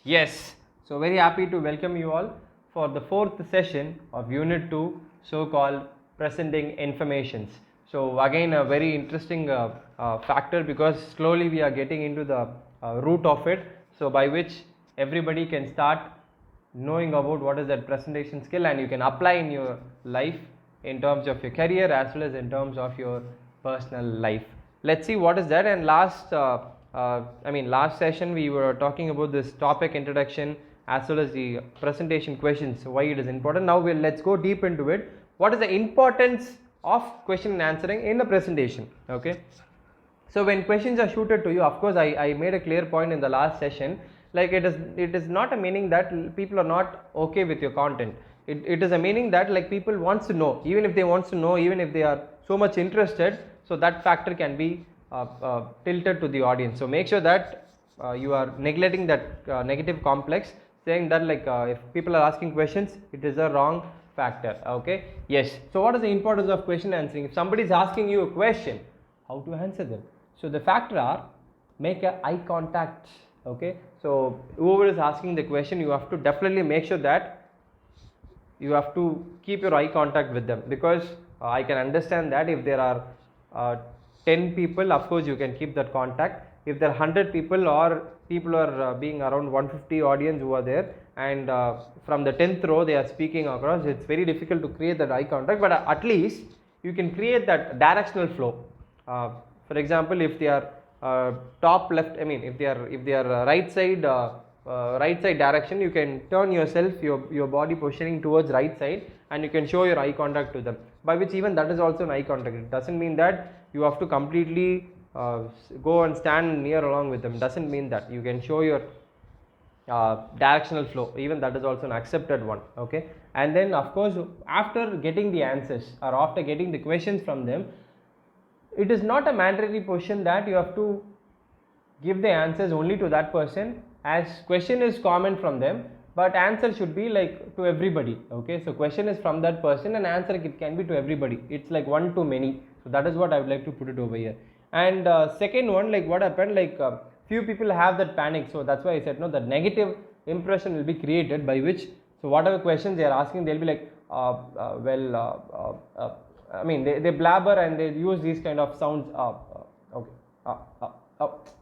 Yes, so very happy to welcome you all for the fourth session of Unit 2, so-called presenting informations. So again a very interesting factor, because slowly we are getting into the root of it, so by which everybody can start knowing about what is that presentation skill, and you can apply in your life in terms of your career as well as in terms of your personal life. Let's see what is that. And last session we were talking about this topic introduction as well as the presentation questions, why it is important. Now let's go deep into it. What is the importance of question and answering in a presentation? Okay, so when questions are shooted to you, of course I made a clear point in the last session, like it is not a meaning that people are not okay with your content. It is a meaning that like people wants to know, even if they wants to know, even if they are so much interested, so that factor can be tilted to the audience. So make sure that you are neglecting that negative complex, saying that like if people are asking questions, it is a wrong factor. Okay, yes. So what is the importance of question answering? If somebody is asking you a question, how to answer them? So the factor are, make a eye contact. Okay, so whoever is asking the question, you have to definitely make sure that you have to keep your eye contact with them, because I can understand that if there are 10 people, of course you can keep that contact. If there are 100 people, or people are being around 150 audience who are there, and from the 10th row they are speaking across, it's very difficult to create that eye contact, but at least you can create that directional flow. For example, if they are top left, if they are right side direction, you can turn yourself, your body positioning towards right side, and you can show your eye contact to them, by which even that is also an eye contact. It doesn't mean that you have to completely go and stand near along with them. Doesn't mean that. You can show your directional flow, even that is also an accepted one. Okay, and then of course after getting the answers or after getting the questions from them, it is not a mandatory position that you have to give the answers only to that person, as question is common from them, but answer should be like to everybody. Okay, so question is from that person and answer it can be to everybody. It's like one to many. So that is what I would like to put it over here. And second one, like what happened, like few people have that panic, so that's why I said no, the negative impression will be created, by which, so whatever questions they are asking, they'll be like they blabber and they use these kind of sounds.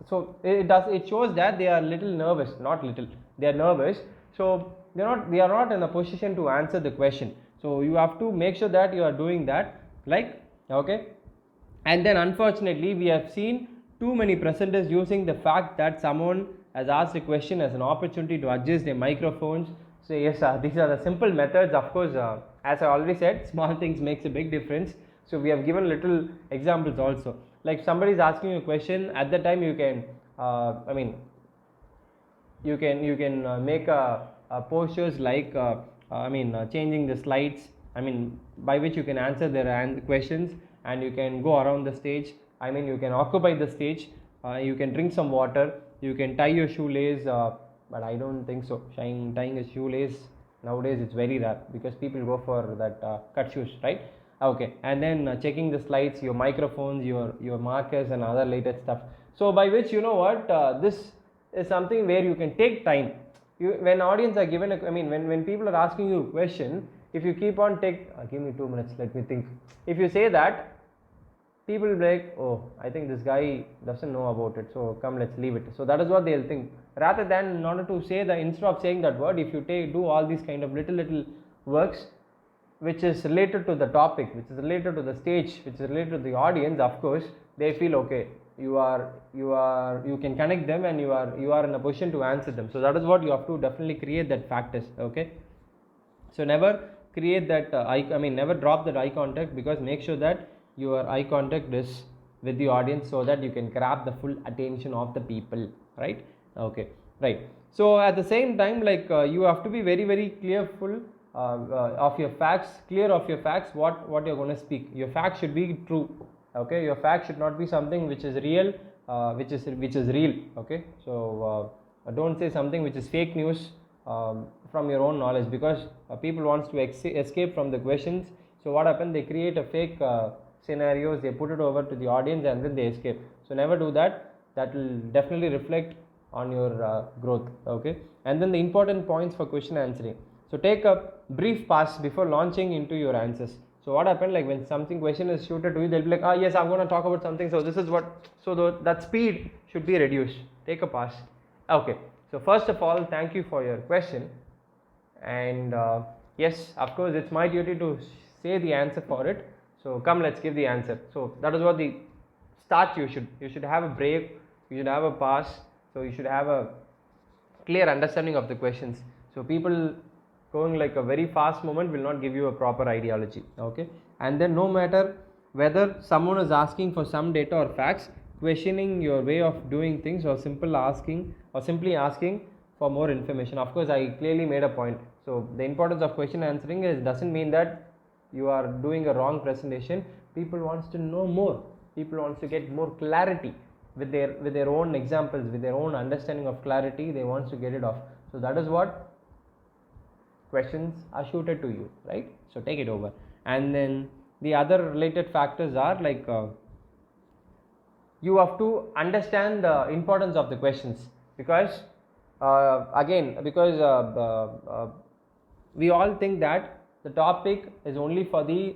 So it shows that they are little nervous, not little, they are nervous, so they are not in a position to answer the question. So you have to make sure that you are doing that, like, okay. And then unfortunately we have seen too many presenters using the fact that someone has asked a question as an opportunity to adjust their microphones. So yes, these are the simple methods. Of course, as I already said, small things makes a big difference. So we have given little examples also. Like somebody is asking you a question, at the time you can, you can make postures like, changing the slides. By which you can answer their questions, and you can go around the stage. You can occupy the stage. You can drink some water. You can tie your shoelace. But I don't think so. Tying a shoelace nowadays it's very rare, because people go for that cut shoes, right? Okay, and then checking the slides, your microphones, your markers and other related stuff. So by which, you know what, this is something where you can take time. When audience are given when people are asking you a question, if you keep on give me 2 minutes, let me think. If you say that, people will be like, oh, I think this guy doesn't know about it, so come, let's leave it. So that is what they'll think. Rather than, in order to say instead of saying that word, if you do all these kind of little works which is related to the topic, which is related to the stage, which is related to the audience, of course they feel okay, you can connect them, and you are in a position to answer them. So that is what you have to definitely create that factors. Okay, so never create that never drop that eye contact, because make sure that your eye contact is with the audience, so that you can grab the full attention of the people, right? Okay, right. So at the same time, like you have to be very, very clear of your facts, what you're going to speak. Your facts should be true. Okay, your facts should not be something which is real, which is real. Okay, so don't say something which is fake news from your own knowledge, because people wants to escape from the questions. So what happened, they create a fake scenarios, they put it over to the audience, and then they escape. So never do that. That will definitely reflect on your growth. Okay, and then the important points for question answering. So take a brief pass before launching into your answers. So what happened, like when something question is shooted to you, they'll be like, yes, I'm going to talk about something, so this is what, so that speed should be reduced. Take a pass. Okay, so first of all, thank you for your question, and yes, of course it's my duty to say the answer for it. So come, let's give the answer. So that is what the start, you should have a break, you should have a pass, so you should have a clear understanding of the questions. So people going like a very fast moment will not give you a proper ideology. Okay, and then no matter whether someone is asking for some data or facts, questioning your way of doing things, or simply asking for more information. Of course, I clearly made a point. So the importance of question answering doesn't mean that you are doing a wrong presentation. People wants to know more, people wants to get more clarity with their own examples, with their own understanding of clarity, they wants to get it off. So that is what questions are shooted to you, right? So take it over. And then the other related factors are like you have to understand the importance of the questions, because we all think that the topic is only for the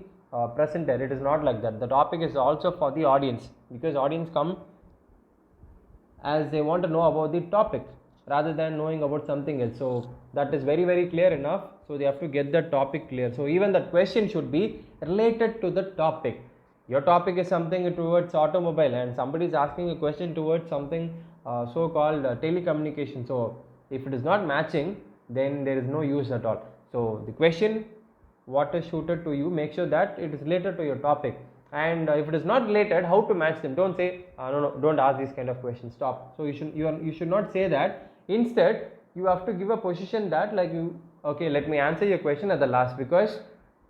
presenter. It is not like that. The topic is also for the audience, because audience come as they want to know about the topic rather than knowing about something else. So that is very, very clear enough. So they have to get the topic clear. So even the question should be related to the topic. Your topic is something towards automobile, and somebody is asking a question towards something so called telecommunication. So if it is not matching, then there is no use at all. So the question what is shooted to you, make sure that it is related to your topic. And if it is not related, how to match them? Don't say no, don't ask these kind of questions, stop. So you should not say that. Instead, you have to give a position that like okay, let me answer your question at the last, because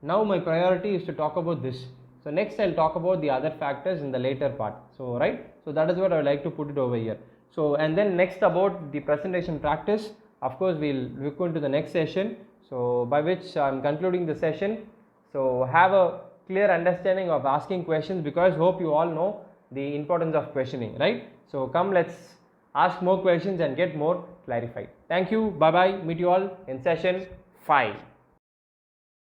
now my priority is to talk about this. So next I'll talk about the other factors in the later part. So right, so that is what I would like to put it over here. So and then next about the presentation practice, of course we'll look into the next session, so by which I'm concluding the session. So have a clear understanding of asking questions, because hope you all know the importance of questioning, right? So come, let's ask more questions and get more clarified. Thank you, bye bye, meet you all in session 5.